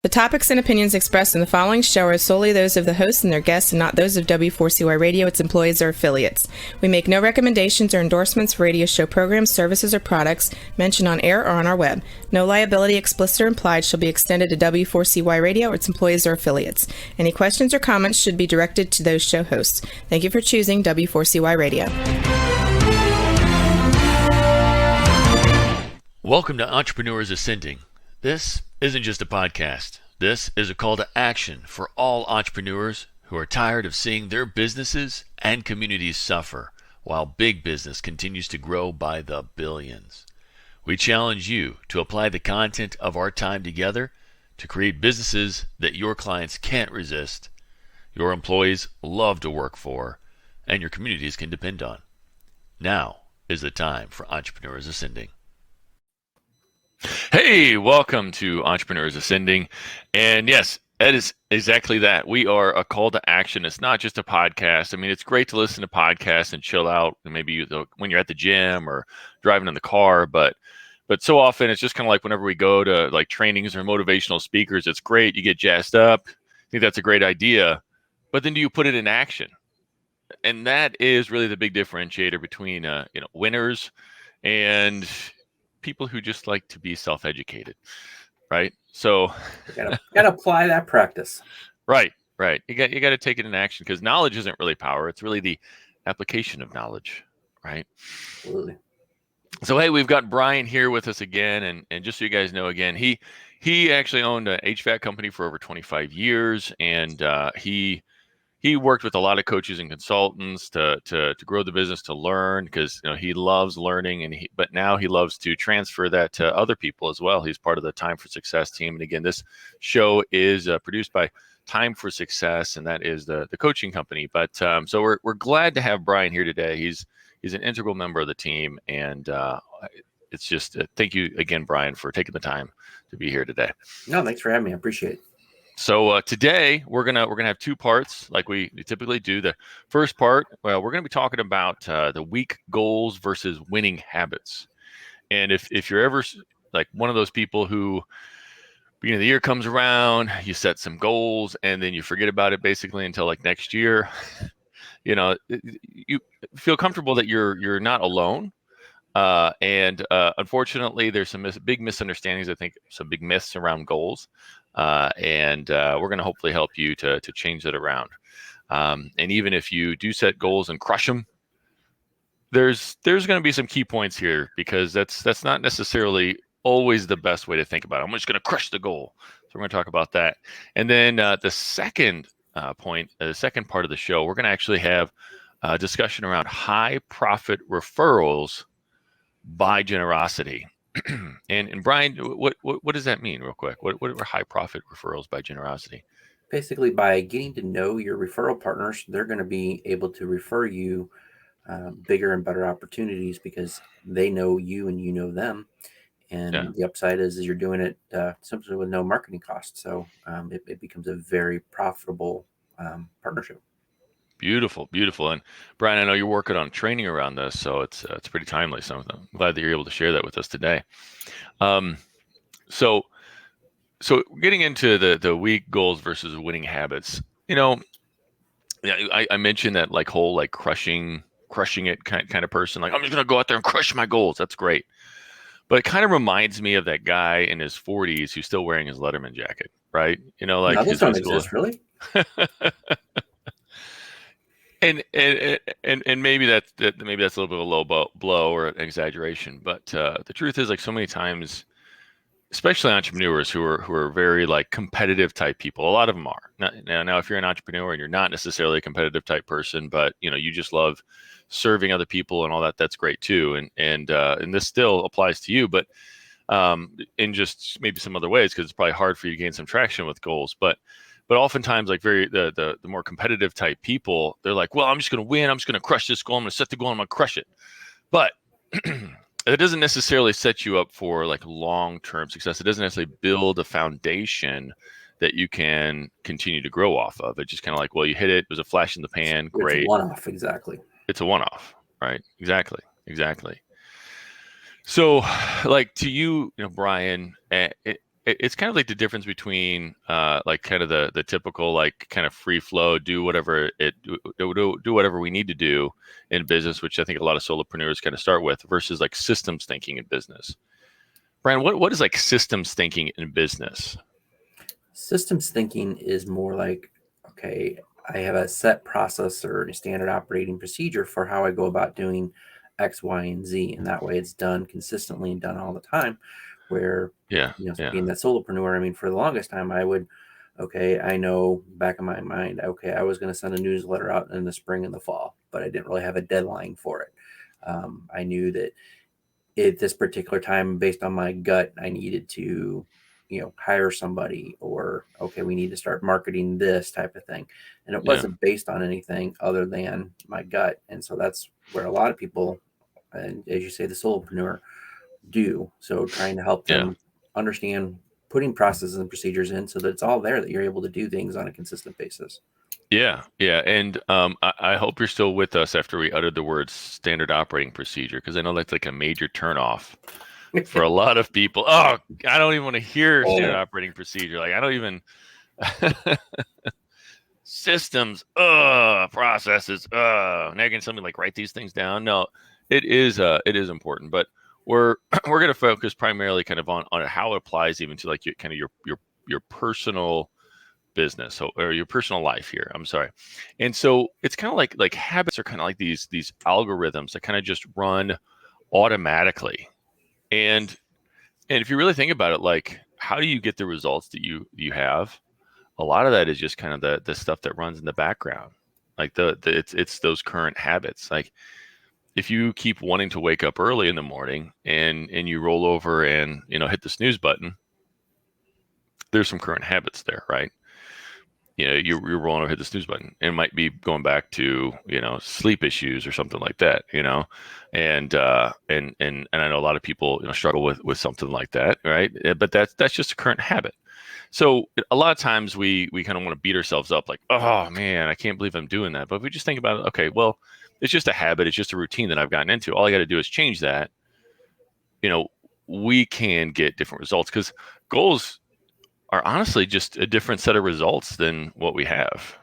The topics and opinions expressed in the following show are solely those of the host and their guests and not those of W4CY Radio, its employees, or affiliates. We make no recommendations or endorsements for radio show programs, services, or products mentioned on air or on our web. No liability, explicit or implied, shall be extended to W4CY Radio or its employees or affiliates. Any questions or comments should be directed to those show hosts. Thank you for choosing W4CY Radio. Welcome to Entrepreneurs Ascending. This isn't just a podcast. This is a call to action for all entrepreneurs who are tired of seeing their businesses and communities suffer while big business continues to grow by the billions. We challenge you to apply the content of our time together to create businesses that your clients can't resist, your employees love to work for, and your communities can depend on. Now is the time for Entrepreneurs Ascending. Hey, welcome to Entrepreneurs Ascending. And yes, that is exactly that. We are a call to action. It's not just a podcast. I mean, it's great to listen to podcasts and chill out, maybe when you're at the gym or driving in the car, but so often it's just kind of like whenever we go to like trainings or motivational speakers, it's great. You get jazzed up. I think that's a great idea. But then do you put it in action? And that is really the big differentiator between winners and people who just like to be self-educated, right? So you gotta apply that practice. Right. You got to take it in action because knowledge isn't really power. It's really the application of knowledge, right? Absolutely. So, hey, we've got Brian here with us again. And just so you guys know, again, he actually owned an HVAC company for over 25 years. And he worked with a lot of coaches and consultants to grow the business, to learn, because he loves learning, but now he loves to transfer that to other people as well. He's part of the Time for Success team. And again, this show is produced by Time for Success, and that is the coaching company. But so we're glad to have Brian here today. He's an integral member of the team, and it's just thank you again, Brian, for taking the time to be here today. No, thanks for having me. I appreciate it. So today we're gonna have two parts like we typically do. The first part, well, we're gonna be talking about the weak goals versus winning habits. And if you're ever like one of those people who beginning of the year comes around, you set some goals and then you forget about it basically until like next year, you feel comfortable that you're not alone. And unfortunately, there's some big misunderstandings. I think some big myths around goals. And we're going to hopefully help you to change that around. And even if you do set goals and crush them, there's going to be some key points here because that's not necessarily always the best way to think about it. I'm just going to crush the goal. So we're going to talk about that. And then the second point, the second part of the show, we're going to actually have a discussion around high profit referrals by generosity. And Brian, what does that mean real quick? What are high profit referrals by generosity? Basically, by getting to know your referral partners, they're going to be able to refer you bigger and better opportunities because they know you and you know them. And the upside is you're doing it simply with no marketing costs. So it becomes a very profitable partnership. Beautiful. And Brian, I know you're working on training around this, so it's pretty timely. So I'm glad that you're able to share that with us today. So getting into the weak goals versus winning habits, I mentioned that like whole like crushing it kind of person. Like I'm just gonna go out there and crush my goals. That's great, but it kind of reminds me of that guy in his 40s who's still wearing his Letterman jacket, right? Like no, this don't exist, really. And maybe that's a little bit of a low blow or an exaggeration, but the truth is, like so many times, especially entrepreneurs who are very like competitive type people, a lot of them are. Now, if you're an entrepreneur and you're not necessarily a competitive type person, but you just love serving other people and all that, that's great too. And this still applies to you, but in just maybe some other ways because it's probably hard for you to gain some traction with goals, but oftentimes, like the more competitive type people, they're like, well, I'm just going to win. I'm just going to crush this goal. I'm going to set the goal. I'm going to crush it. But it doesn't necessarily set you up for like long-term success. It doesn't necessarily build a foundation that you can continue to grow off of. It's just kind of like, well, you hit it. It was a flash in the pan. Great. It's a one-off. Exactly. It's a one-off, right? Exactly. So like to you, Brian, it's kind of like the difference between like kind of the typical like kind of free flow, do whatever do whatever we need to do in business, which I think a lot of solopreneurs kind of start with, versus like systems thinking in business. Brian, what is like systems thinking in business? Systems thinking is more like, okay, I have a set process or a standard operating procedure for how I go about doing X, Y, and Z. And that way it's done consistently and done all the time. Where, Yeah, being that solopreneur, I mean, for the longest time, I know back in my mind, okay, I was going to send a newsletter out in the spring and the fall, but I didn't really have a deadline for it. I knew that at this particular time, based on my gut, I needed to, hire somebody, or, okay, we need to start marketing this type of thing. And it wasn't based on anything other than my gut. And so that's where a lot of people, and as you say, the solopreneur, do. So trying to help them understand putting processes and procedures in so that it's all there, that you're able to do things on a consistent basis. Yeah, and I hope you're still with us after we uttered the words standard operating procedure, because I know that's like a major turnoff for a lot of people. Oh, I don't even want to hear standard operating procedure. Like I don't even systems, processes, now you're gonna tell me like write these things down. No, it is important, but we're we're gonna focus primarily kind of on how it applies even to like your personal business or your personal life here. I'm sorry. And so it's kind of like habits are kind of like these algorithms that kind of just run automatically. And if you really think about it, like how do you get the results that you have? A lot of that is just kind of the stuff that runs in the background. Like it's those current habits. Like if you keep wanting to wake up early in the morning and you roll over and hit the snooze button, there's some current habits there, right? You're rolling over, hit the snooze button. It might be going back to sleep issues or something like that. And I know a lot of people struggle with something like that, right? But that's just a current habit. So a lot of times we kind of want to beat ourselves up, like, oh man, I can't believe I'm doing that. But if we just think about it, okay, well, it's just a habit, it's just a routine that I've gotten into. All I got to do is change that. We can get different results, because goals are honestly just a different set of results than what we have.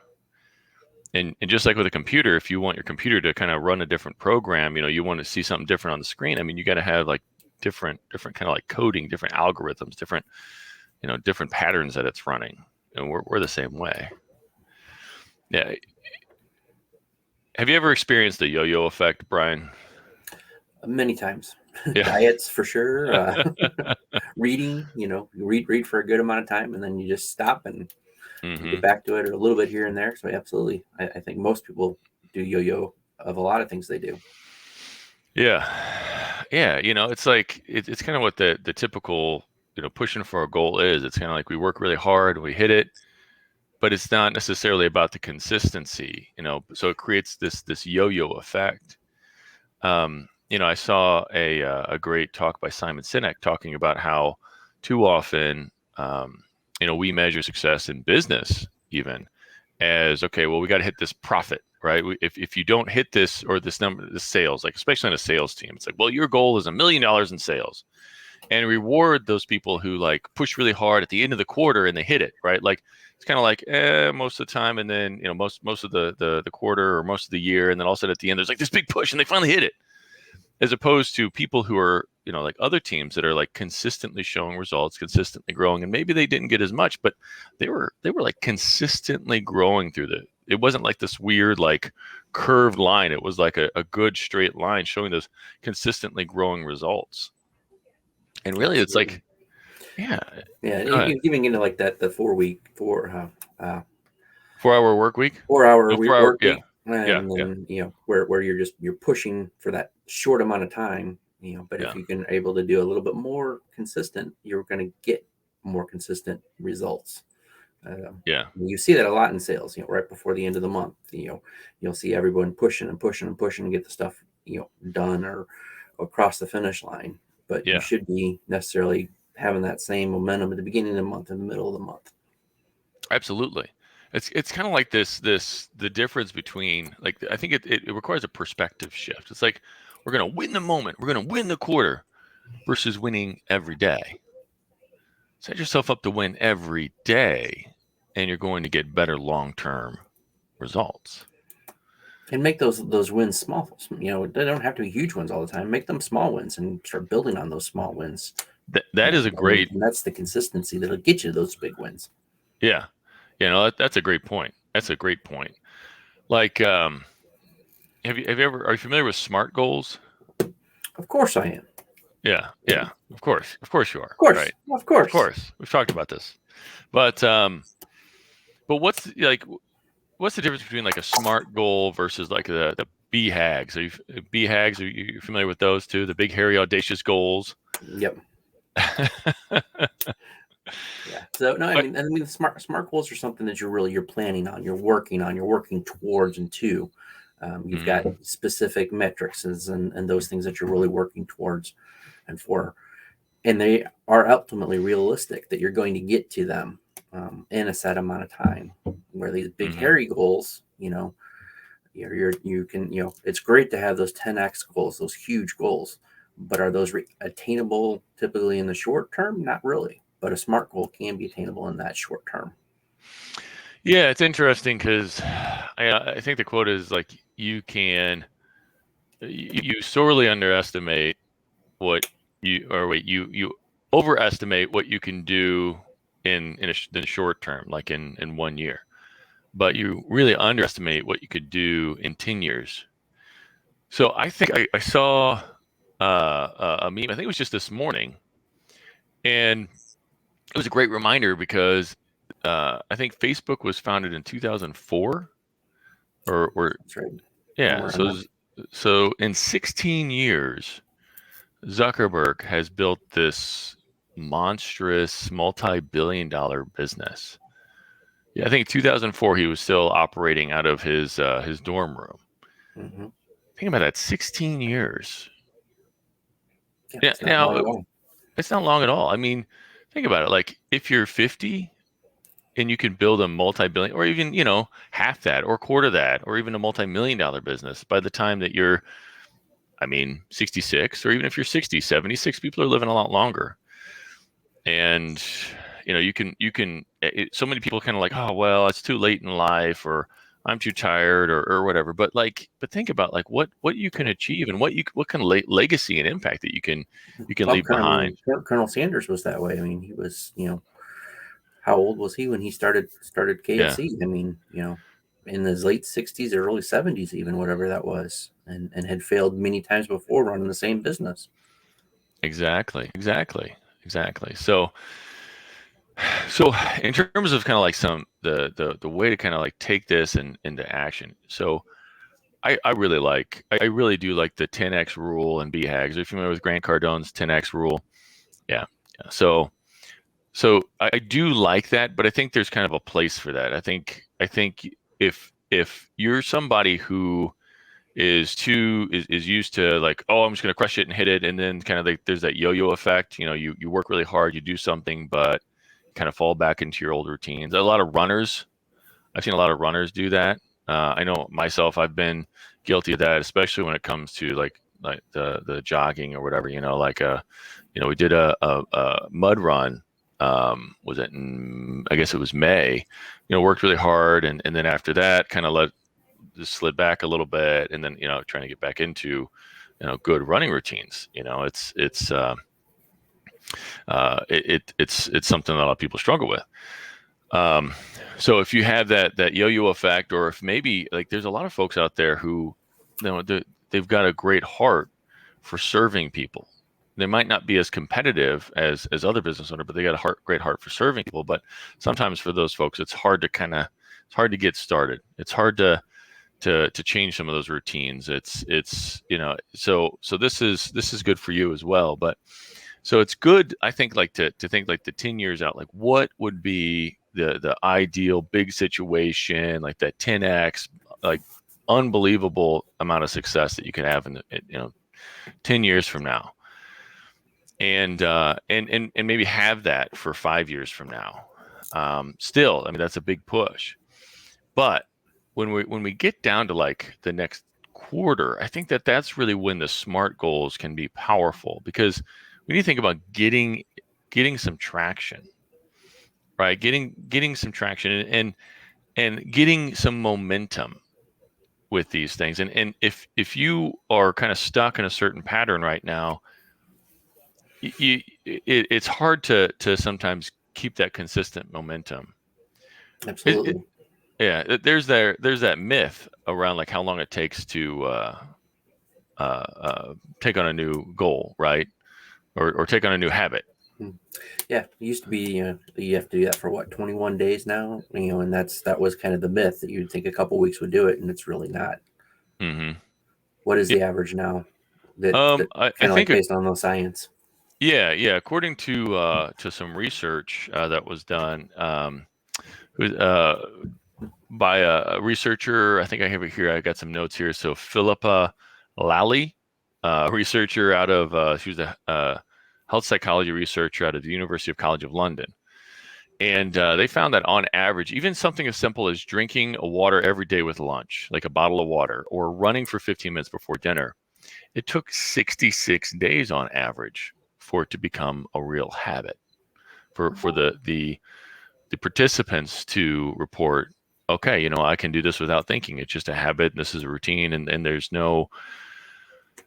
And just like with a computer, if you want your computer to kind of run a different program, you want to see something different on the screen. I mean, you got to have like different kind of like coding, different algorithms, different patterns that it's running. And we're the same way. Yeah. Have you ever experienced the yo-yo effect, Brian? Many times. Yeah. Diets for sure. Reading, read for a good amount of time, and then you just stop and get back to it, or a little bit here and there. So absolutely, I think most people do yo-yo of a lot of things they do. Yeah. It's like it's kind of what the typical pushing for a goal is. It's kind of like we work really hard, we hit it, but it's not necessarily about the consistency. So it creates this yo-yo effect. I saw a great talk by Simon Sinek talking about how too often, we measure success in business even as, okay, well, we got to hit this profit, right? If you don't hit this or this number, the sales, like especially on a sales team, it's like, well, your goal is $1 million in sales, and reward those people who like push really hard at the end of the quarter and they hit it, right? Like it's kind of like most of the time, and then most of the quarter or most of the year, and then all of a sudden at the end there's like this big push and they finally hit it. As opposed to people who are, like other teams that are like consistently showing results, consistently growing, and maybe they didn't get as much, but they were like consistently growing through it wasn't like this weird like curved line. It was like a good straight line showing those consistently growing results. And really, Absolutely. it's like, even into like that, the 4-hour work week, 4-hour work yeah. week. And then, where you're pushing for that short amount of time, but if you can able to do a little bit more consistent, you're going to get more consistent results. You see that a lot in sales, right before the end of the month, you'll see everyone pushing and pushing and pushing to get the stuff, done or across the finish line. But you should be necessarily having that same momentum at the beginning of the month and the middle of the month. Absolutely. It's kind of like the difference between, like, I think it requires a perspective shift. It's like we're going to win the moment, we're going to win the quarter versus winning every day. set yourself up to win every day, and you're going to get better long-term results. And make those wins small. They don't have to be huge wins all the time. Make them small wins and start building on those small wins. That is a great. And that's the consistency that'll get you those big wins. Yeah, that's a great point. That's a great point. Like, are you familiar with SMART goals? Of course I am. Yeah, of course you are. Of course, right? Of course. Of course, we've talked about this. But what's the difference between like a SMART goal versus like the BHAGs? Are you familiar with those too? The big, hairy, audacious goals. Yep. Yeah. So no, I mean, smart goals are something that you're planning on, you're working towards and to. You've got specific metrics and those things that you're really working towards and for, and they are ultimately realistic that you're going to get to them in a set amount of time. Where these big hairy goals, you can it's great to have those 10x goals, those huge goals, but are those attainable typically in the short term? Not really. But a SMART goal can be attainable in that short term. Yeah, it's interesting because I think the quote is like you sorely underestimate you overestimate what you can do in the short term, like in 1 year, but you really underestimate what you could do in 10 years. So I think I saw a meme. I think it was just this morning, and it was a great reminder because I think Facebook was founded in 2004, or That's right. yeah. So in 16 years, Zuckerberg has built this monstrous multi-billion-dollar business. Yeah, I think 2004 he was still operating out of his dorm room. Mm-hmm. Think about that, 16 years. Yeah, it's not long at all. I mean, think about it. Like if you're 50 and you can build a multi-billion, or even half that, or quarter that, or even a multi-million-dollar business by the time that you're 66, or even if you're 60, 76, people are living a lot longer. And you can so many people kind of like, oh well, it's too late in life, or I'm too tired, or whatever. But think about like what you can achieve, and what kind of legacy and impact that you can leave behind. Colonel Sanders was that way. I mean, he was, how old was he when he started KFC? Yeah. I mean, in his late 60s or early 70s, even, whatever that was, and had failed many times before running the same business. Exactly. So in terms of kind of like the way to kind of like take this into action. So I really do like the 10x rule and BHAGs. Are you familiar with Grant Cardone's 10x rule? Yeah. So I do like that, but I think there's kind of a place for that. I think if you're somebody who is used to like, oh, I'm just going to crush it and hit it, and then kind of like there's that yo-yo effect. You work really hard, you do something, but kind of fall back into your old routines. I've seen a lot of runners do that. I know myself, I've been guilty of that, especially when it comes to like the jogging or whatever. We did a mud run. Was it I guess it was May. Worked really hard, and then after that, kind of just slid back a little bit, and then trying to get back into good running routines. It's something that a lot of people struggle with. So if you have that yo-yo effect, or if maybe like there's a lot of folks out there who they've got a great heart for serving people. They might not be as competitive as other business owners, but they got a great heart for serving people. But sometimes for those folks, it's hard to get started. It's hard to change some of those routines. So this is good for you as well. But so it's good, I think, like to think like the 10 years out, like what would be the ideal big situation, like that 10x, like unbelievable amount of success that you can have in 10 years from now. And maybe have that for 5 years from now. Still, that's a big push. But when we get down to like the next quarter, I think that's really when the SMART goals can be powerful, because when you think about getting getting some traction, right? Getting some traction and getting some momentum with these things. And if you are kind of stuck in a certain pattern right now, it's hard to sometimes keep that consistent momentum. Absolutely. Yeah, there's that myth around like how long it takes to take on a new goal, right? Or take on a new habit. Yeah, it used to be you have to do that for what, 21 days now, and that was kind of the myth that you'd think a couple weeks would do it, and it's really not. Mm-hmm. What is the average now? That I kind of like think based on the science. yeah. According to some research that was done, by a researcher. I think I have it here. I got some notes here. So Philippa Lally, researcher out of she was a health psychology researcher out of the University of College of London. And they found that on average, even something as simple as drinking a water every day with lunch, like a bottle of water, or running for 15 minutes before dinner, it took 66 days on average for it to become a real habit. For the participants to report, okay, I can do this without thinking. It's just a habit. And this is a routine, and there's no,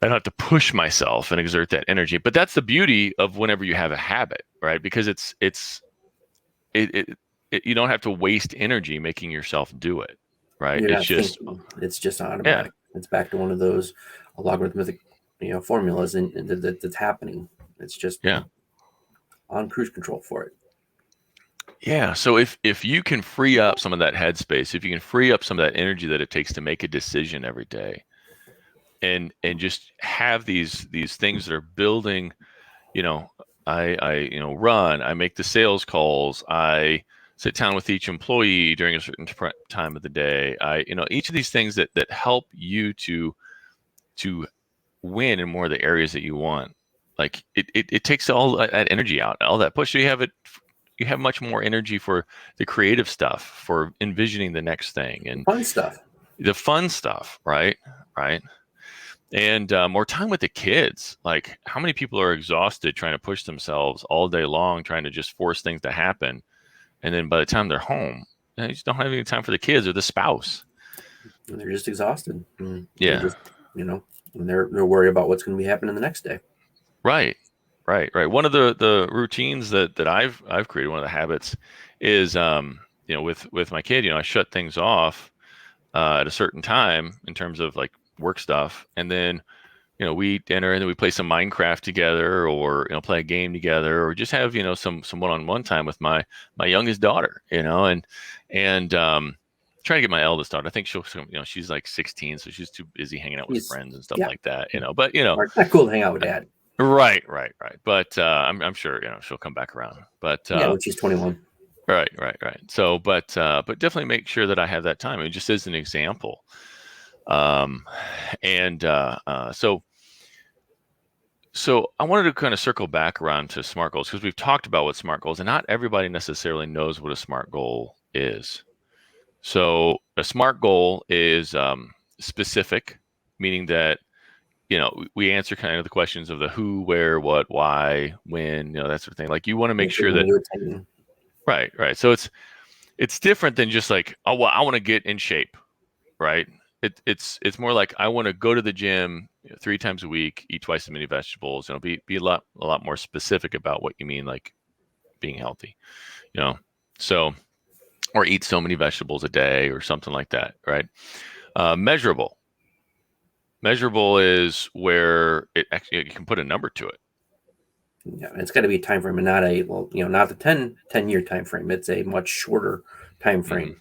I don't have to push myself and exert that energy. But that's the beauty of whenever you have a habit, right? Because it you don't have to waste energy making yourself do it, right? You're It's not just, thinking; it's just yeah, automatic. It's back to one of those logarithmic, formulas, and that's happening. It's just yeah. on cruise control for it. Yeah. So if you can free up some of that headspace, if you can free up some of that energy that it takes to make a decision every day, and just have these things that are building, you know, I run, I make the sales calls, I sit down with each employee during a certain time of the day. Each of these things that help you to win in more of the areas that you want. Like it takes all that energy out, all that push. So you have much more energy for the creative stuff, for envisioning the next thing, and Fun stuff. the fun stuff, right? Right. And more time with the kids. Like, how many people are exhausted trying to push themselves all day long, trying to just force things to happen, and then by the time they're home, they just don't have any time for the kids or the spouse. And they're just exhausted. They're Yeah. just, and they're worried about what's going to be happening the next day. Right. One of the routines that I've created, one of the habits is with my kid, I shut things off at a certain time in terms of like work stuff, and then we eat dinner and then we play some Minecraft together, or play a game together, or just have some one-on-one time with my youngest daughter, and try to get my eldest daughter. I think she's like 16, so she's too busy hanging out with friends and stuff like that, but It's not cool to hang out with dad. Right. But I'm sure she'll come back around. But when she's 21. Right. So, but definitely make sure that I have that time. I mean, just as an example. So I wanted to kind of circle back around to SMART goals, because we've talked about what SMART goals, and not everybody necessarily knows what a SMART goal is. So a SMART goal is specific, meaning that we answer kind of the questions of the who, where, what, why, when, that sort of thing. Like, you want to make sure that, right. So it's different than just like, oh, well, I want to get in shape, right? It's more like, I want to go to the gym 3 times a week, eat twice as many vegetables. Be a lot more specific about what you mean, like being healthy, so, or eat so many vegetables a day or something like that, right? Measurable is where it actually, you can put a number to it. Yeah, it's got to be a time frame, and not not the 10-year time frame. It's a much shorter time frame.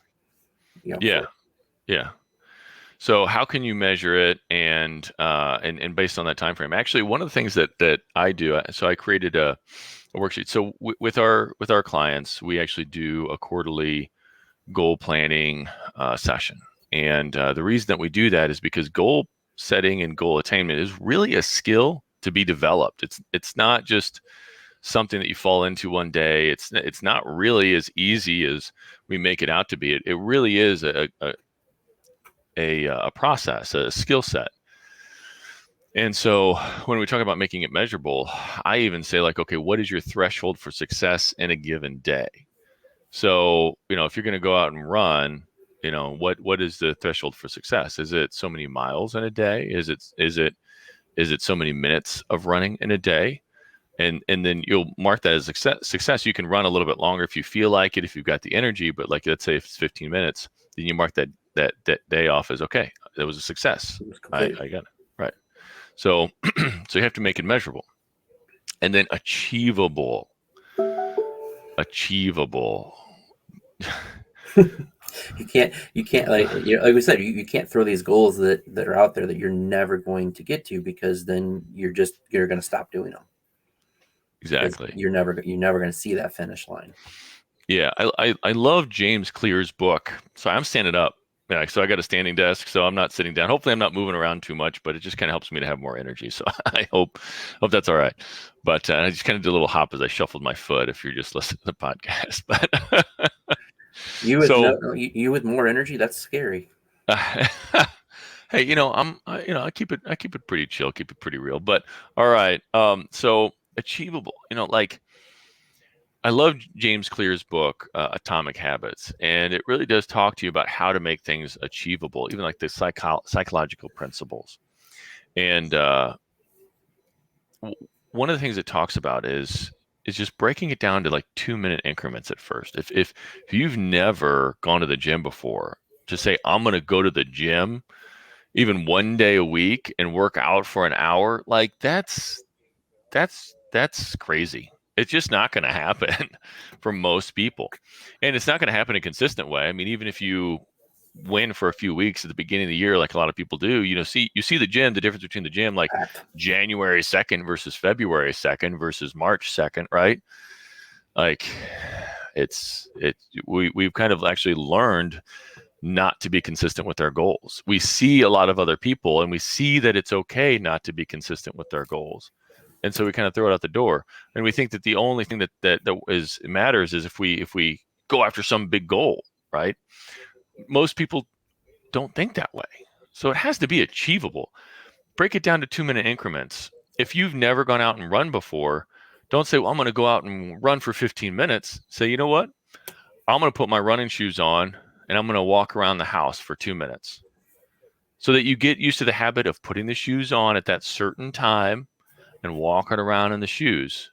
Yeah. So how can you measure it, and based on that time frame? Actually, one of the things that I do, so I created a worksheet. So with our clients, we actually do a quarterly goal planning session, and the reason that we do that is because goal setting and goal attainment is really a skill to be developed. It's not just something that you fall into one day. It's not really as easy as we make it out to be. It really is a process, a skill set. And so when we talk about making it measurable, I even say like, okay, what is your threshold for success in a given day? So, if you're going to go out and run, what is the threshold for success? Is it so many miles in a day? Is it so many minutes of running in a day? And then you'll mark that as success. You can run a little bit longer if you feel like it, if you've got the energy, but like, let's say if it's 15 minutes, then you mark that day off as, okay, that was a success. It was I complete. got it. Right. So, so you have to make it measurable, and then achievable. Achievable. You can't like we said, you can't throw these goals that are out there that you're never going to get to, because then you're going to stop doing them. Exactly. You're never going to see that finish line. Yeah, I love James Clear's book. So I'm standing up. Yeah, so I got a standing desk, so I'm not sitting down. Hopefully, I'm not moving around too much, but it just kind of helps me to have more energy. So I hope that's all right. But I just kind of did a little hop as I shuffled my foot. If you're just listening to the podcast, but You with so you with more energy, that's scary. hey, I keep it pretty chill, keep it pretty real. But all right, so achievable. Like, I love James Clear's book, Atomic Habits, and it really does talk to you about how to make things achievable, even like the psychological principles. And one of the things it talks about is just breaking it down to like 2-minute increments at first. If you've never gone to the gym before, just say, I'm going to go to the gym even one day a week and work out for an hour. Like that's crazy. It's just not going to happen for most people. And it's not going to happen in a consistent way. I mean, even if you win for a few weeks at the beginning of the year, like a lot of people do, you see the gym, the difference between the gym, like January 2nd versus February 2nd versus March 2nd, right? Like we've kind of actually learned not to be consistent with our goals. We see a lot of other people and we see that it's okay not to be consistent with their goals. And so we kind of throw it out the door, and we think that the only thing that matters is if we go after some big goal, right? Most people don't think that way, so it has to be achievable. Break it down to 2-minute increments. If you've never gone out and run before, don't say, well, I'm going to go out and run for 15 minutes. Say, you know what? I'm going to put my running shoes on and I'm going to walk around the house for 2 minutes, so that you get used to the habit of putting the shoes on at that certain time and walking around in the shoes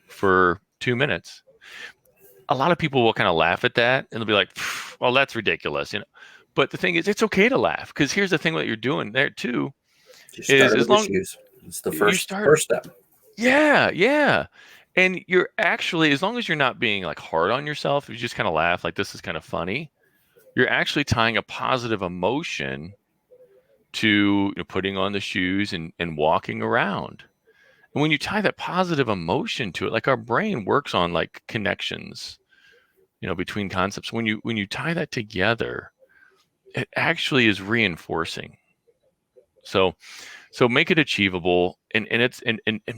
for 2 minutes. A lot of people will kind of laugh at that and they'll be like, well, that's ridiculous. But the thing is, it's okay to laugh, because here's the thing that you're doing there too, Just is start as with the long shoes. It's the you first start. step. Yeah. And you're actually, as long as you're not being like hard on yourself, if you just kind of laugh, like this is kind of funny, you're actually tying a positive emotion to putting on the shoes and walking around. And when you tie that positive emotion to it, like our brain works on like connections, between concepts. When you tie that together, it actually is reinforcing. So make it achievable, and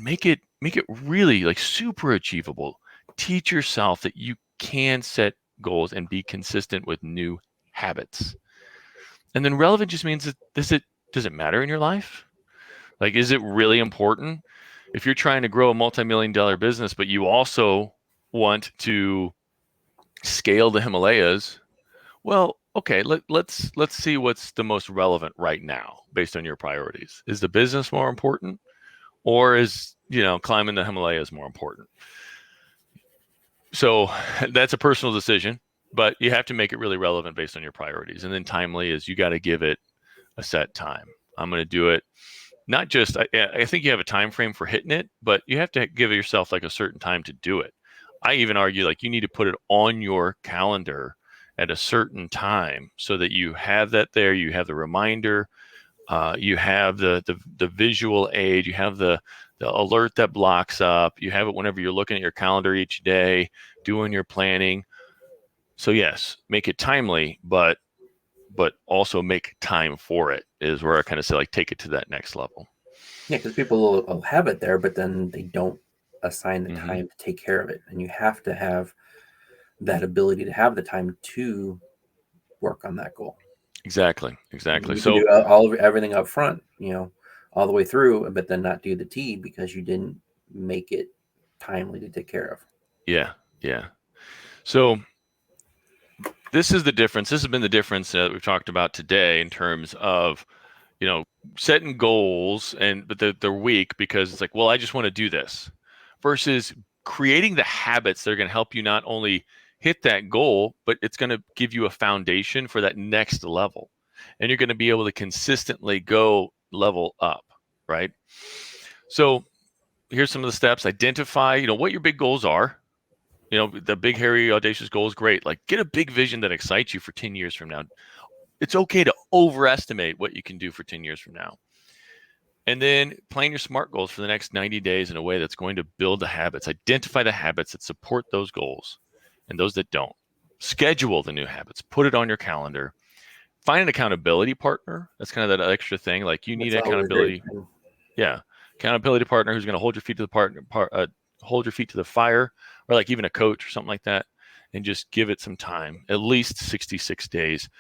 make it really like super achievable. Teach yourself that you can set goals and be consistent with new habits. And then relevant just means that does it matter in your life? Like, is it really important? If you're trying to grow a multi-million-dollar business, but you also want to scale the Himalayas, well, okay, let's see what's the most relevant right now based on your priorities. Is the business more important, or is climbing the Himalayas more important? So that's a personal decision, but you have to make it really relevant based on your priorities. And then timely is, you got to give it a set time. I'm going to do it. Not just, I think you have a time frame for hitting it, but you have to give yourself like a certain time to do it. I even argue like you need to put it on your calendar at a certain time, so that you have that there. You have the reminder. You have the visual aid. You have the alert that blocks up. You have it whenever you're looking at your calendar each day, doing your planning. So yes, make it timely, but also make time for it, is where I kind of say, like, take it to that next level. Yeah, because people will have it there, but then they don't assign the Mm-hmm. time to take care of it. And you have to have that ability to have the time to work on that goal. Exactly. You So can do everything up front, all the way through, but then not do the T because you didn't make it timely to take care of. Yeah. So this is the difference. This has been the difference that we've talked about today in terms of, setting goals, but they're weak because it's like, well, I just want to do this, versus creating the habits that are going to help you not only hit that goal, but it's going to give you a foundation for that next level. And you're going to be able to consistently go level up, right? So here's some of the steps. Identify, what your big goals are. The big, hairy, audacious goal is great. Like, get a big vision that excites you for 10 years from now. It's okay to overestimate what you can do for 10 years from now. And then plan your SMART goals for the next 90 days in a way that's going to build the habits. Identify the habits that support those goals and those that don't. Schedule the new habits. Put it on your calendar. Find an accountability partner. That's kind of that extra thing. Like, you need accountability. Yeah. Accountability partner who's going to hold your feet to the hold your feet to the fire, or like even a coach or something like that, and just give it some time, at least 66 days.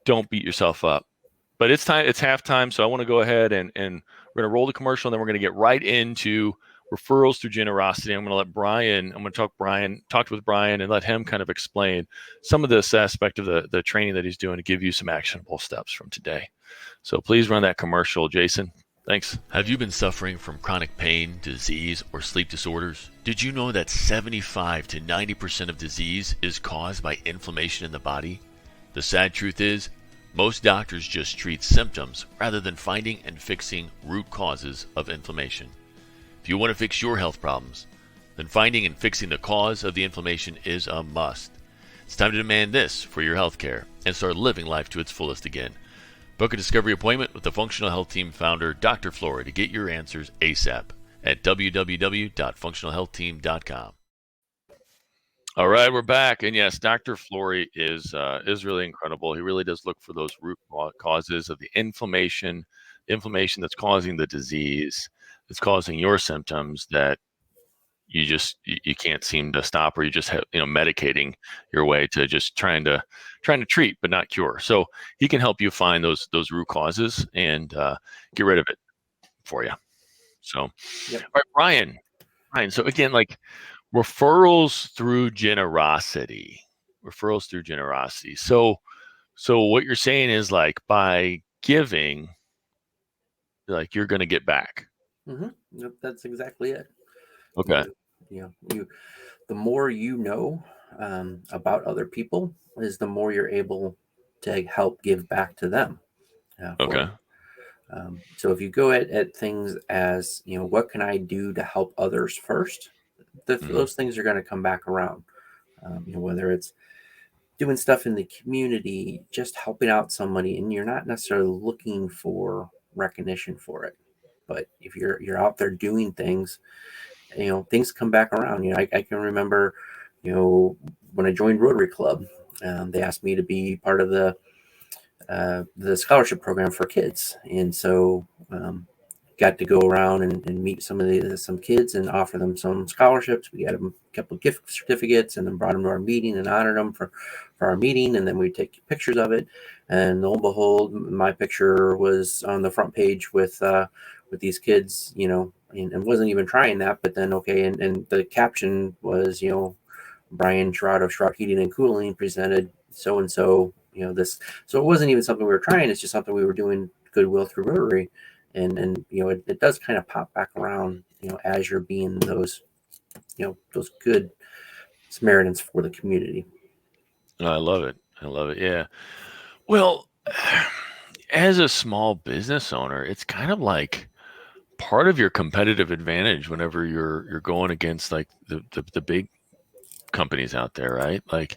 Don't beat yourself up. But it's time. It's halftime, so I want to go ahead and we're going to roll the commercial, and then we're going to get right into referrals through generosity. I'm going to let Brian. I'm going to talk with Brian, and let him kind of explain some of this aspect of the training that he's doing to give you some actionable steps from today. So please run that commercial, Jason. Thanks. Have you been suffering from chronic pain, disease, or sleep disorders? Did you know that 75 to 90% of disease is caused by inflammation in the body? The sad truth is, most doctors just treat symptoms rather than finding and fixing root causes of inflammation. If you want to fix your health problems, then finding and fixing the cause of the inflammation is a must. It's time to demand this for your health care and start living life to its fullest again. Book a discovery appointment with the Functional Health Team founder, Dr. Flory, to get your answers ASAP at www.functionalhealthteam.com. All right, we're back, and yes, Dr. Flory is really incredible. He really does look for those root causes of the inflammation that's causing the disease, that's causing your symptoms that you can't seem to stop, or you just medicating your way to just trying to treat but not cure. So he can help you find those root causes and get rid of it for you. So, Yep. All right, Brian. So again, like, referrals through generosity. So what you're saying is, like, by giving, like, you're going to get back. Mm-hmm. Yep, that's exactly it. Okay. The more you know about other people is the more you're able to help give back to them. Okay. So if you go at things as, what can I do to help others first, those things are going to come back around. Whether it's doing stuff in the community, just helping out somebody, and you're not necessarily looking for recognition for it. But if you're out there doing things, things come back around. I can remember, when I joined Rotary Club, they asked me to be part of the scholarship program for kids, and so got to go around and meet some kids and offer them some scholarships. We got them a couple of gift certificates, and then brought them to our meeting and honored them for our meeting, and then we take pictures of it. And lo and behold, my picture was on the front page with these kids, and wasn't even trying that, but then okay, and the caption was, Brian Schraut of Schraut Heating and Cooling presented so and so, this. So it wasn't even something we were trying; it's just something we were doing goodwill through Rotary. And it does kind of pop back around, as you're being those good Samaritans for the community. I love it. Yeah. Well, as a small business owner, it's kind of like part of your competitive advantage whenever you're going against, like, the big companies out there, right? Like,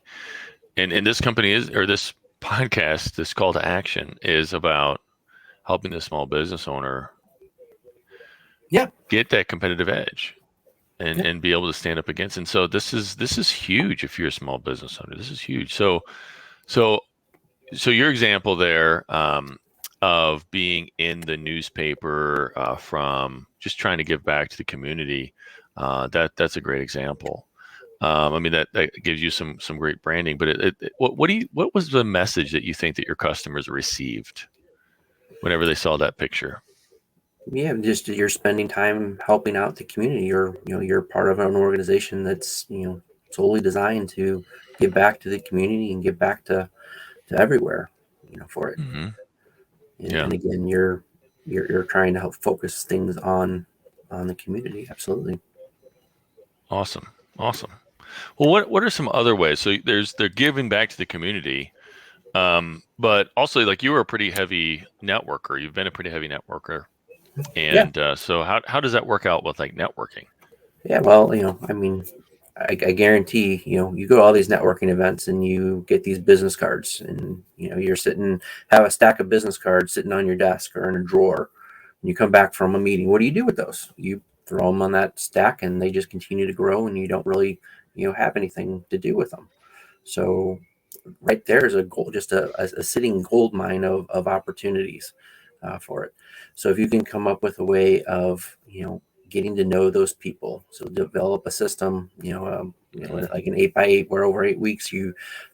and this company this podcast, this call to action, is about helping the small business owner get that competitive edge and be able to stand up against. And so this is huge if you're a small business owner. This is huge. So your example there of being in the newspaper from just trying to give back to the community, that's a great example. I mean, that gives you some great branding. But what was the message that you think that your customers received whenever they saw that picture? Yeah, just you're spending time helping out the community. You're part of an organization that's solely designed to give back to the community and give back to everywhere, for it. Hmm. And, Yeah. and again, you're trying to help focus things on the community. Absolutely. Awesome. Awesome. Well, what are some other ways? So they're giving back to the community, but also like you were a pretty heavy networker. You've been a pretty heavy networker, Yeah. and so how does that work out with like networking? Yeah. Well, I mean, I guarantee, you go to all these networking events and you get these business cards, and you're have a stack of business cards sitting on your desk or in a drawer, and you come back from a meeting. What do you do with those? You throw them on that stack, and they just continue to grow, and you don't really, have anything to do with them. So right there is a gold, just a sitting gold mine of opportunities for it. So if you can come up with a way of getting to know those people, so develop a system, like an 8x8, where over 8 weeks you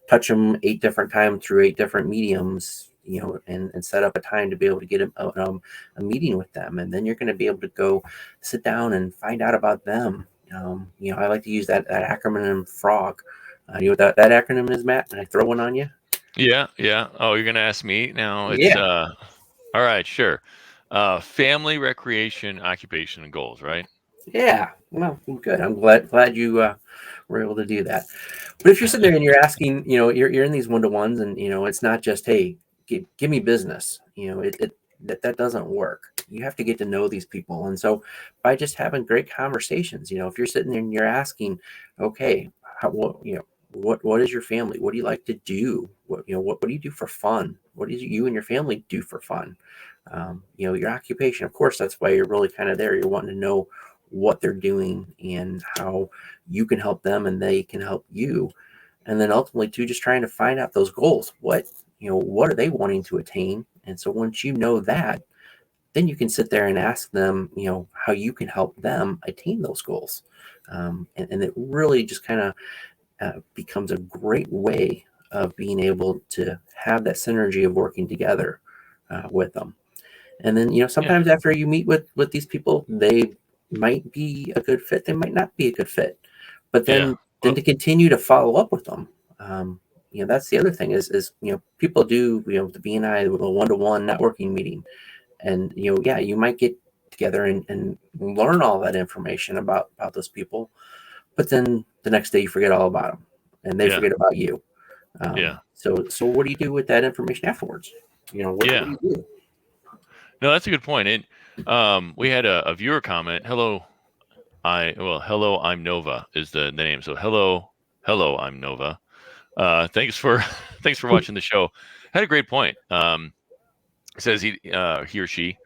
touch them 8 different times through 8 different mediums, and set up a time to be able to get a meeting with them, and then you're going to be able to go sit down and find out about them. I like to use that acronym FROG. You know what that acronym is, Matt? Can I throw one on you? Yeah, yeah. Oh, you're gonna ask me now? It's Yeah. all right, sure. Family, recreation, occupation, and goals, right? Yeah. Well, good. I'm glad you were able to do that. But if you're sitting there and you're asking, you're in these one-to-ones, and it's not just, hey, give me business. That doesn't work. You have to get to know these people, and so by just having great conversations, if you're sitting there and you're asking, okay, what is your family? What do you like to do? What do you do for fun? What do you and your family do for fun? Your occupation, of course, that's why you're really kind of there. You're wanting to know what they're doing and how you can help them and they can help you. And then ultimately too, just trying to find out those goals. What are they wanting to attain? And so once you know that, then you can sit there and ask them, how you can help them attain those goals. And it really just kind of becomes a great way of being able to have that synergy of working together with them. And then, Yeah, sometimes after you meet with these people, they might be a good fit. They might not be a good fit. But yeah. then Well, to continue to follow up with them, that's the other thing is people do, the BNI, the one-to-one networking meeting. And, yeah, you might get together and learn all that information about those people. But then the next day you forget all about them and they yeah, forget about you. yeah, So what do you do with that information afterwards? What do yeah. you do? No, that's a good point. And we had a viewer comment. Hello, I'm Nova is the name. So hello, I'm Nova. Thanks for thanks for watching the show. Had a great point. Says he or she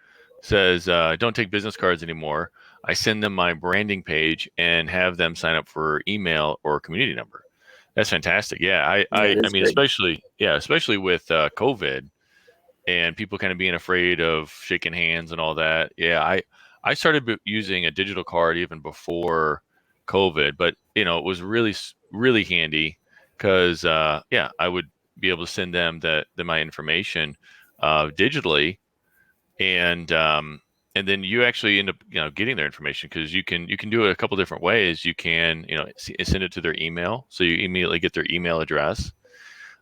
says don't take business cards anymore. I send them my branding page and have them sign up for email or community number. That's fantastic. Yeah, That I is mean, great. especially with COVID and people kind of being afraid of shaking hands and all that. Yeah, I started using a digital card even before COVID, but it was really handy because yeah, I would be able to send them my information digitally, and then you actually end up getting their information because you can do it a couple different ways. You can send it to their email, so you immediately get their email address,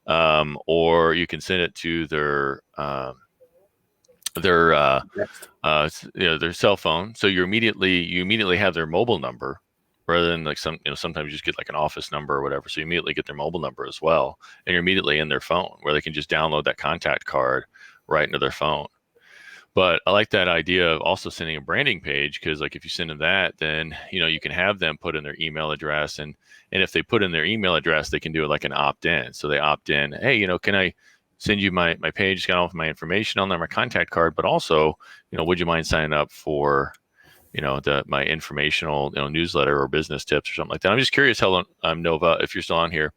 or you can send it to their Next. their cell phone, so you immediately have their mobile number rather than like sometimes you just get like an office number or whatever, so you immediately get their mobile number as well, and you're immediately in their phone where they can just download that contact card right into their phone. But I like that idea of also sending a branding page because, like, if you send them that, then you can have them put in their email address, and if they put in their email address, they can do it like an opt-in. So they opt in, hey, can I send you my page? It's got all of my information on there, my contact card, but also, would you mind signing up for my informational newsletter or business tips or something like that? I'm just curious, Helen, I'm Nova, if you're still on here.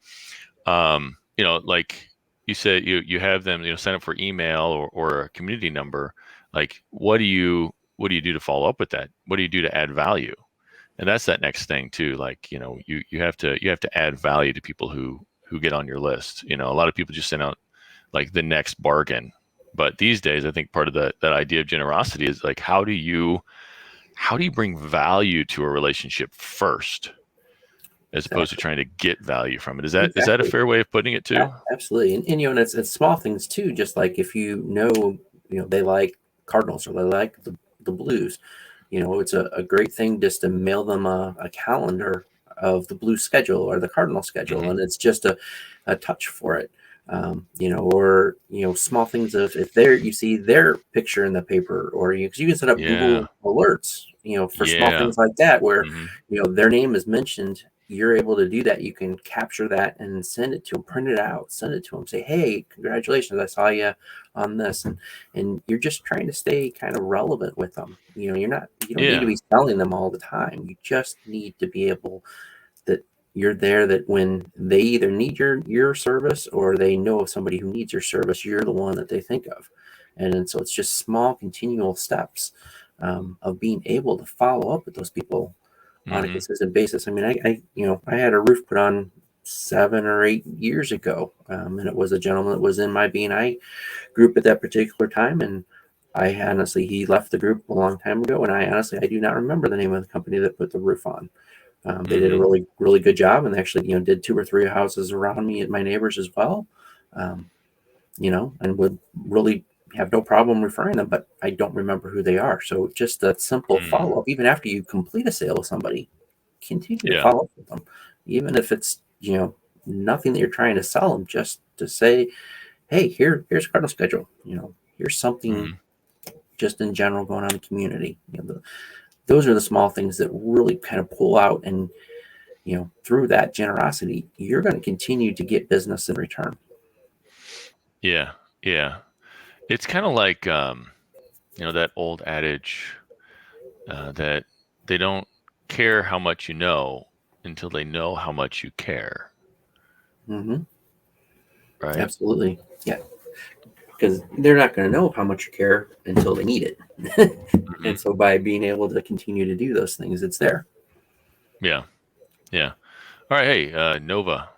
Like you said, you have them sign up for email or a community number. Like what do you do to follow up with that? What do you do to add value? And that's that next thing too. Like you have to add value to people who get on your list. A lot of people just send out like the next bargain, But these days, I think part of that idea of generosity is like, how do you bring value to a relationship first, as opposed to trying to get value from it? Is that a fair way of putting it too? Absolutely. And you know, and it's small things too. Just like if you know, they like Cardinals or they like the Blues, it's a great thing just to mail them a calendar of the Blue schedule or the Cardinal schedule. Mm-hmm. And it's just a touch for it. Or small things of if you see their picture in the paper, or you can set up Google alerts, for small things like that, where, their name is mentioned. You're able to do that. You can capture that and send it to them, print it out, send it to them, say, hey, congratulations, I saw you on this. And you're just trying to stay kind of relevant with them. You don't need to be selling them all the time. You just need to be able that you're there, that when they either need your service or they know of somebody who needs your service, you're the one that they think of. And so it's just small continual steps of being able to follow up with those people on a consistent basis. I mean, I had a roof put on 7 or 8 years ago, and it was a gentleman that was in my BNI group at that particular time. And he left the group a long time ago, and I do not remember the name of the company that put the roof on. They did a really, really good job, and they actually, did 2 or 3 houses around me and my neighbors as well, and would really have no problem referring them, but I don't remember who they are. So just that simple follow-up, even after you complete a sale with somebody, continue to follow up with them, even if it's, nothing that you're trying to sell them, just to say, hey, here's Cardinal schedule, here's something just in general going on in the community. Those are the small things that really kind of pull out, and, through that generosity, you're going to continue to get business in return. Yeah. Yeah. It's kind of like, that old adage that they don't care how much you know until they know how much you care. Mm-hmm. Right? Absolutely. Yeah. Because they're not going to know how much you care until they need it. And so by being able to continue to do those things, it's there. Yeah. Yeah. All right. Hey, Nova.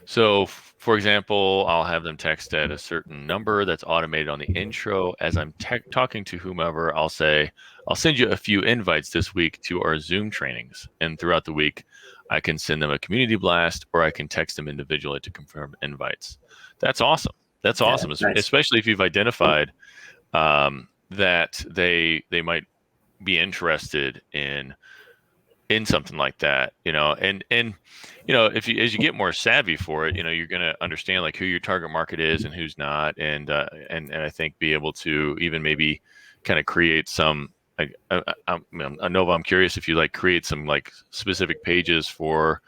So, for example, I'll have them text at a certain number that's automated on the intro. As I'm talking to whomever, I'll say, I'll send you a few invites this week to our Zoom trainings. And throughout the week, I can send them a community blast, or I can text them individually to confirm invites. That's awesome. That's awesome, Nice. Especially if you've identified that they might be interested in something like that, and if you, as you get more savvy for it, you're going to understand like who your target market is and who's not, and I think be able to even maybe kind of create some like Nova, I'm curious if you like create some like specific pages for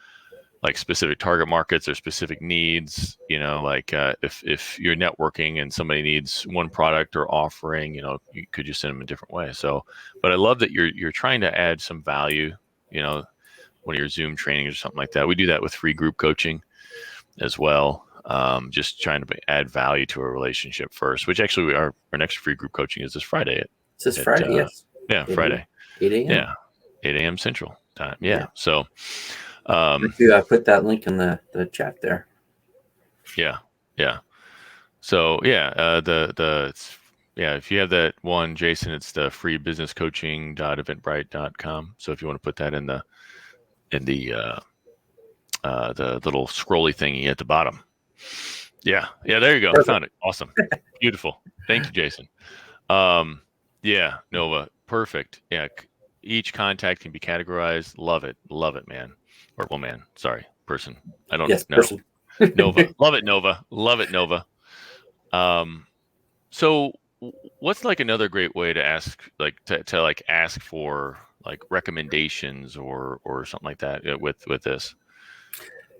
like specific target markets or specific needs, like if you're networking and somebody needs one product or offering, could you send them a different way? So, but I love that you're trying to add some value, one of your Zoom trainings or something like that. We do that with free group coaching as well. Just trying to add value to a relationship first, which actually our next free group coaching is this Friday. Friday, yes. Yeah, Friday. 8 a.m. Yeah, 8 a.m. Central time. Yeah. So I put that link in the chat there. Yeah. So if you have that one, Jason, it's the freebusinesscoaching.eventbrite.com. So if you want to put that in the little scrolly thingy at the bottom. Yeah, there you go. Perfect. I found it. Awesome. Beautiful. Thank you, Jason. Nova. Perfect. Yeah. Each contact can be categorized. Love it, man. Or woman. Sorry, person. I don't know. Person. Nova. Love it, Nova. So what's like another great way to ask, like to like ask for like recommendations or something like that with this?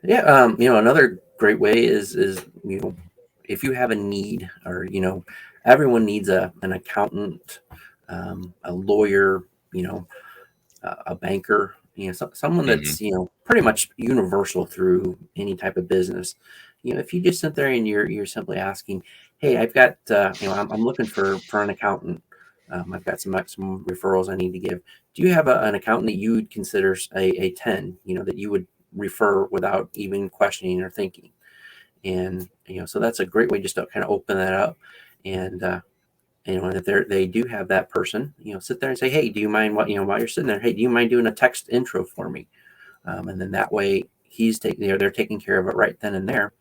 Yeah. Another great way is if you have a need, or, everyone needs an accountant, a lawyer, a banker, someone that's, pretty much universal through any type of business. If you just sit there and you're simply asking, hey, I've got, I'm looking for an accountant. I've got some referrals I need to give. Do you have an accountant that you would consider a 10, that you would refer without even questioning or thinking? And, so that's a great way just to kind of open that up. And if they do have that person, sit there and say, hey, do you mind while you're sitting there, hey, do you mind doing a text intro for me? And then that way they're taking care of it right then and there.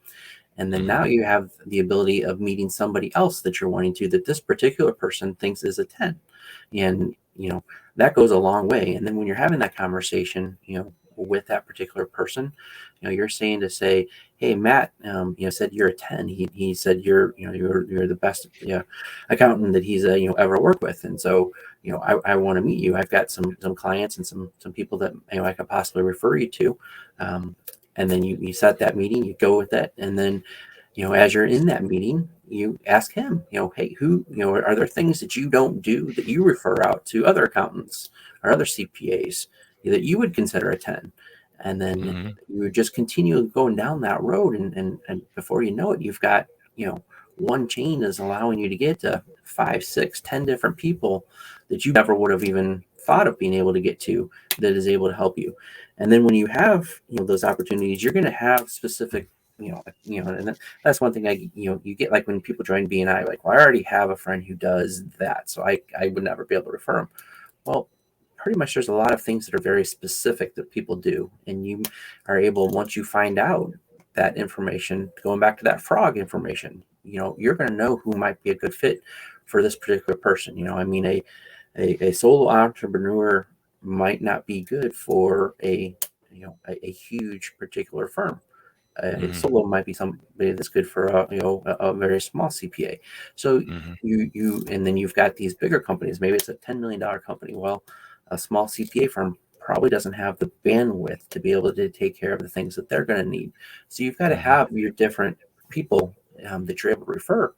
And then now you have the ability of meeting somebody else that you're wanting to, that this particular person thinks is a 10. And, that goes a long way. And then when you're having that conversation, with that particular person, you're saying to say, hey, Matt, said you're a 10. He said you're the best accountant that he's ever worked with. And so, I want to meet you. I've got some clients and some people that I could possibly refer you to. And then you set that meeting, you go with that. And then, as you're in that meeting, you ask him, hey, are there things that you don't do that you refer out to other accountants or other CPAs that you would consider a 10? And then you would just continue going down that road. And before you know it, you've got, one chain is allowing you to get to 5, 6, 10 different people that you never would have even thought of being able to get to, that is able to help you. And then when you have, those opportunities, you're going to have specific, and that's one thing you get, like when people join BNI, like, well, I already have a friend who does that, so I would never be able to refer them. Well, pretty much there's a lot of things that are very specific that people do. And you are able, once you find out that information, going back to that frog information, you're going to know who might be a good fit for this particular person. A solo entrepreneur might not be good for a huge particular firm. A solo might be somebody that's good for a very small CPA. So and then you've got these bigger companies. Maybe it's a $10 million company. Well, a small CPA firm probably doesn't have the bandwidth to be able to take care of the things that they're going to need. So you've got to have your different people that you're able to refer.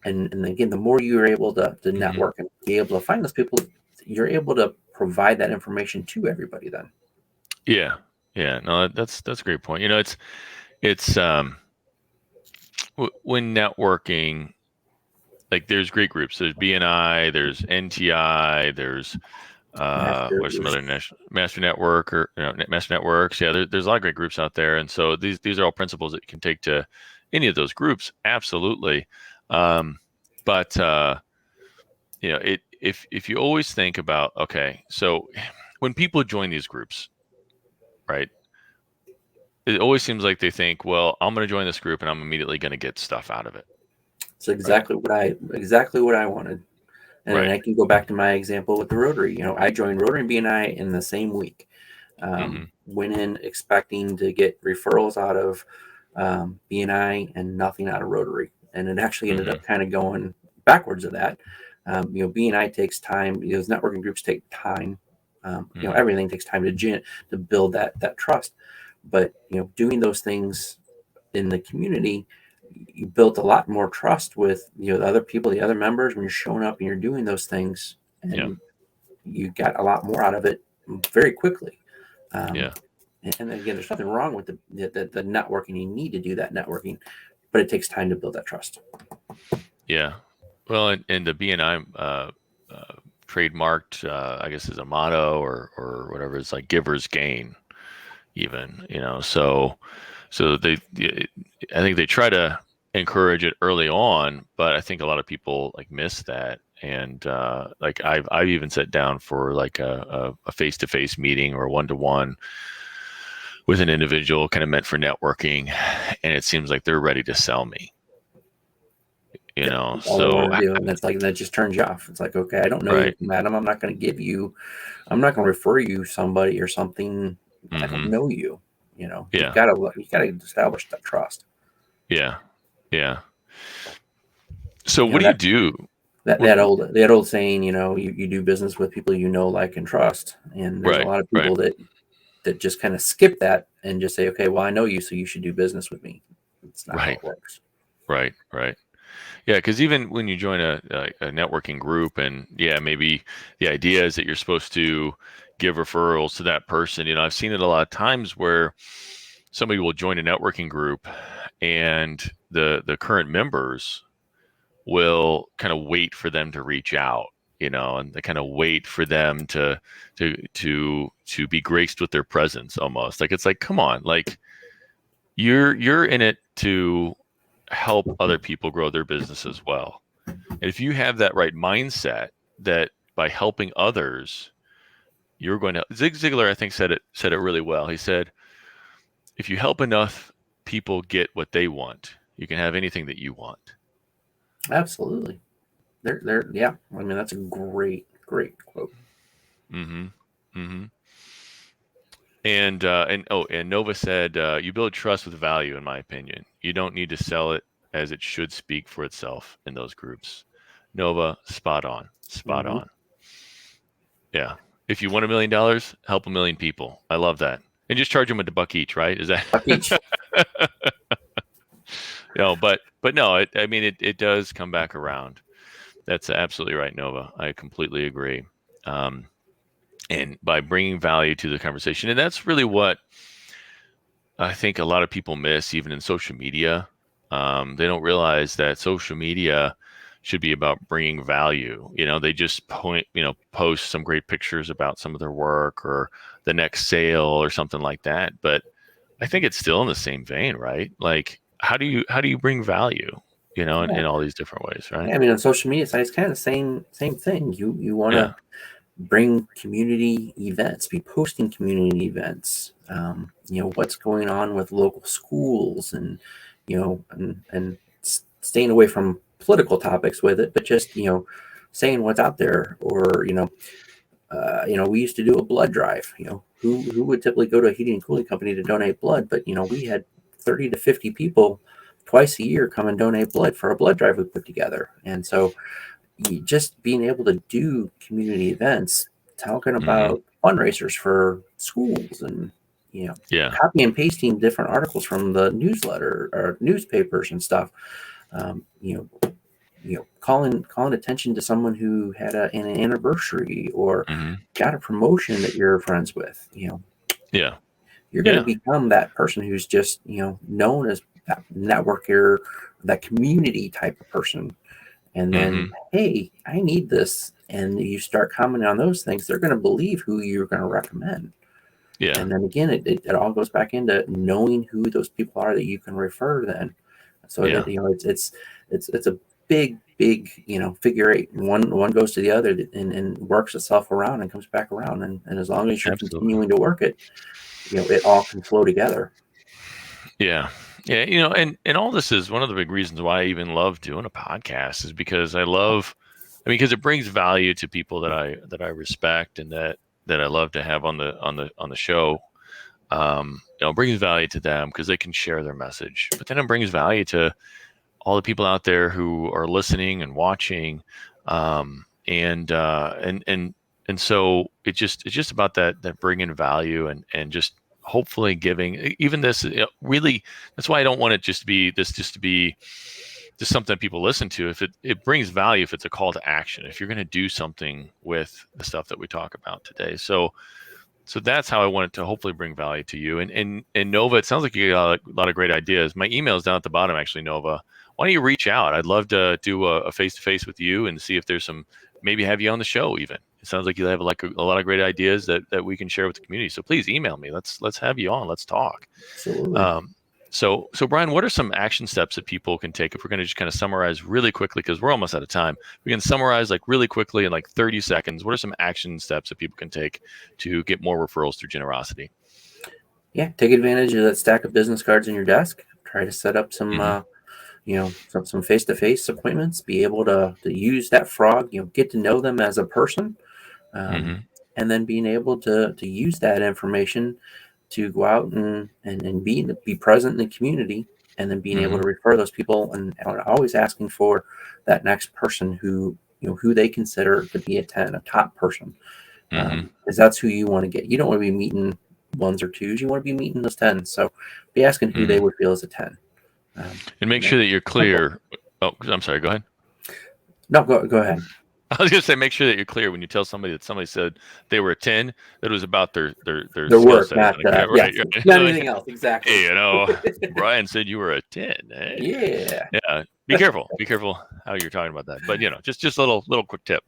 And again, the more you're able to network and be able to find those people, you're able to provide that information to everybody then. Yeah. No, that's a great point. It's when networking, like there's great groups. There's BNI, there's NTI, there's what's some other Master Network or Master Networks. Yeah, there's a lot of great groups out there, and so these are all principles that you can take to any of those groups. Absolutely, but if you always think about, okay, so when people join these groups, right? It always seems like they think, well, I'm going to join this group and I'm immediately going to get stuff out of it. It's exactly what I wanted. And I can go back to my example with the Rotary. I joined Rotary and BNI in the same week. Went in expecting to get referrals out of BNI and nothing out of Rotary. And it actually ended up kind of going backwards of that. BNI takes time. Those networking groups take time. Everything takes time to build that trust. But, doing those things in the community, you built a lot more trust with, the other people, the other members, when you're showing up and you're doing those things, and you got a lot more out of it very quickly. And again, there's nothing wrong with the networking. You need to do that networking, but it takes time to build that trust. Yeah. Well, and the BNI trademarked, I guess, is a motto or whatever. It's like givers gain. Even, so I think they try to encourage it early on, but I think a lot of people miss that. And like I've even sat down for like a face-to-face meeting or one-to-one with an individual kind of meant for networking, and it seems like they're ready to sell me. So and it's like that just turns you off. It's like, okay, I don't know you, madam. I'm not going to refer you somebody or something. I don't know you. You've got to establish that trust. Yeah. So what do you do? That old saying, you do business with people like and trust. And there's a lot of people that just kind of skip that and just say, okay, well, I know you, so you should do business with me. It's not how it works. Right. Yeah, because even when you join a networking group, and maybe the idea is that you're supposed to give referrals to that person. I've seen it a lot of times where somebody will join a networking group, and the current members will kind of wait for them to reach out, and they kind of wait for them to be graced with their presence, almost. It's like, come on, like you're in it to help other people grow their business as well. And if you have that right mindset, that by helping others, you're going to. Zig Ziglar, I think, said it really well. He said, if you help enough people get what they want, you can have anything that you want. Absolutely. Yeah. I mean, that's a great quote. Mm-hmm. Mm-hmm. And Nova said, you build trust with value, in my opinion. You don't need to sell it, as it should speak for itself in those groups. Nova, spot on. Yeah. If you want $1 million, help 1 million people. I love that. And just charge them with $1 each, right? Is that Buck each. But no, it does come back around. That's absolutely right, Nova. I completely agree. And by bringing value to the conversation, and that's really what I think a lot of people miss, even in social media. They don't realize that social media should be about bringing value. They just post some great pictures about some of their work or the next sale or something like that. But I think it's still in the same vein, right? Like, how do you bring value, in all these different ways, right? Yeah, I mean, on social media sites, kind of the same thing. You want to bring community events, be posting community events. What's going on with local schools, and and staying away from political topics with it, but just saying what's out there. Or we used to do a blood drive. Who would typically go to a heating and cooling company to donate blood? But we had 30 to 50 people twice a year come and donate blood for a blood drive we put together. And so just being able to do community events, talking about fundraisers for schools, and copy and pasting different articles from the newsletter or newspapers and stuff. Calling attention to someone who had an anniversary or got a promotion that you're friends with. You're going to become that person who's just known as that networker, that community type of person. And then, hey, I need this. And you start commenting on those things, they're going to believe who you're going to recommend. Yeah. And then again, it all goes back into knowing who those people are that you can refer then. So that, it's a big, figure eight. One goes to the other and works itself around and comes back around. And as long as you're continuing to work it, it all can flow together. Yeah. Yeah, and all this is one of the big reasons why I even love doing a podcast, is because because it brings value to people that I respect and that I love to have on the show. It brings value to them because they can share their message, but then it brings value to all the people out there who are listening and watching, and so it's just about that bringing value and just hopefully giving. Even this, really, that's why I don't want it just to be just something that people listen to. If it brings value, if it's a call to action, if you're going to do something with the stuff that we talk about today. So that's how I wanted to hopefully bring value to you. And Nova, it sounds like you got a lot of great ideas. My email is down at the bottom, actually, Nova. Why don't you reach out? I'd love to do a face-to-face with you and see if there's maybe have you on the show even. It sounds like you have like a lot of great ideas that we can share with the community. So please email me. Let's have you on. Let's talk. Absolutely. So Brian, what are some action steps that people can take if we're going to just kind of summarize really quickly, because we're almost out of time? We can summarize like really quickly in like 30 seconds. What are some action steps that people can take to get more referrals through generosity? Yeah, take advantage of that stack of business cards in your desk. Try to set up some some face-to-face appointments. Be able to use that frog. Get to know them as a person, and then being able to use that information to go out and be present in the community, and then being able to refer those people, and always asking for that next person who they consider to be a 10, a top person, because that's who you want to get. You don't want to be meeting ones or twos. You want to be meeting those 10s. So be asking who they would feel as a 10. And make sure that you're clear. Oh, I'm sorry. Go ahead. No, go ahead. I was going to say, make sure that you're clear when you tell somebody that somebody said they were a 10, that it was about their work, not right. Not anything else. Exactly. Hey, Brian said you were a 10. Hey? Yeah. Be careful. Be careful how you're talking about that. But just a little quick tip.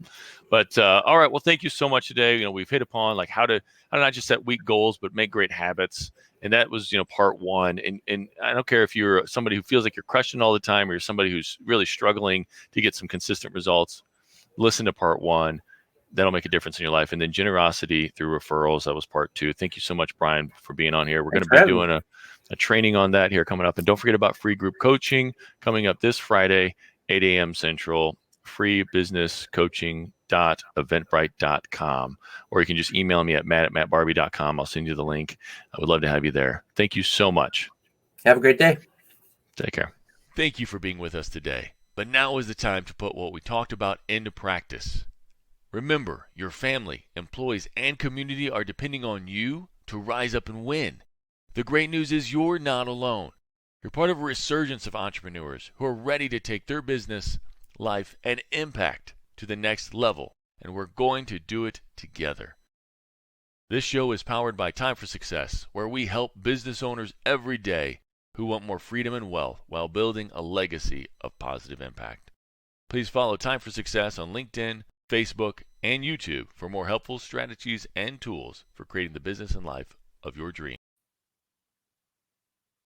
But all right. Well, thank you so much today. We've hit upon like how to not just set weak goals, but make great habits. And that was part one. And I don't care if you're somebody who feels like you're crushing all the time, or you're somebody who's really struggling to get some consistent results. Listen to part one. That'll make a difference in your life. And then generosity through referrals. That was part two. Thank you so much, Brian, for being on here. We're going to be doing a training on that here coming up. And don't forget about free group coaching coming up this Friday, 8 a.m. Central, freebusinesscoaching.eventbrite.com. Or you can just email me at matt@mattbarbey.com. I'll send you the link. I would love to have you there. Thank you so much. Have a great day. Take care. Thank you for being with us today. But now is the time to put what we talked about into practice. Remember, your family, employees, and community are depending on you to rise up and win. The great news is you're not alone. You're part of a resurgence of entrepreneurs who are ready to take their business, life, and impact to the next level, and we're going to do it together. This show is powered by Time for Success, where we help business owners every day who want more freedom and wealth while building a legacy of positive impact. Please follow Time for Success on LinkedIn, Facebook, and YouTube for more helpful strategies and tools for creating the business and life of your dreams.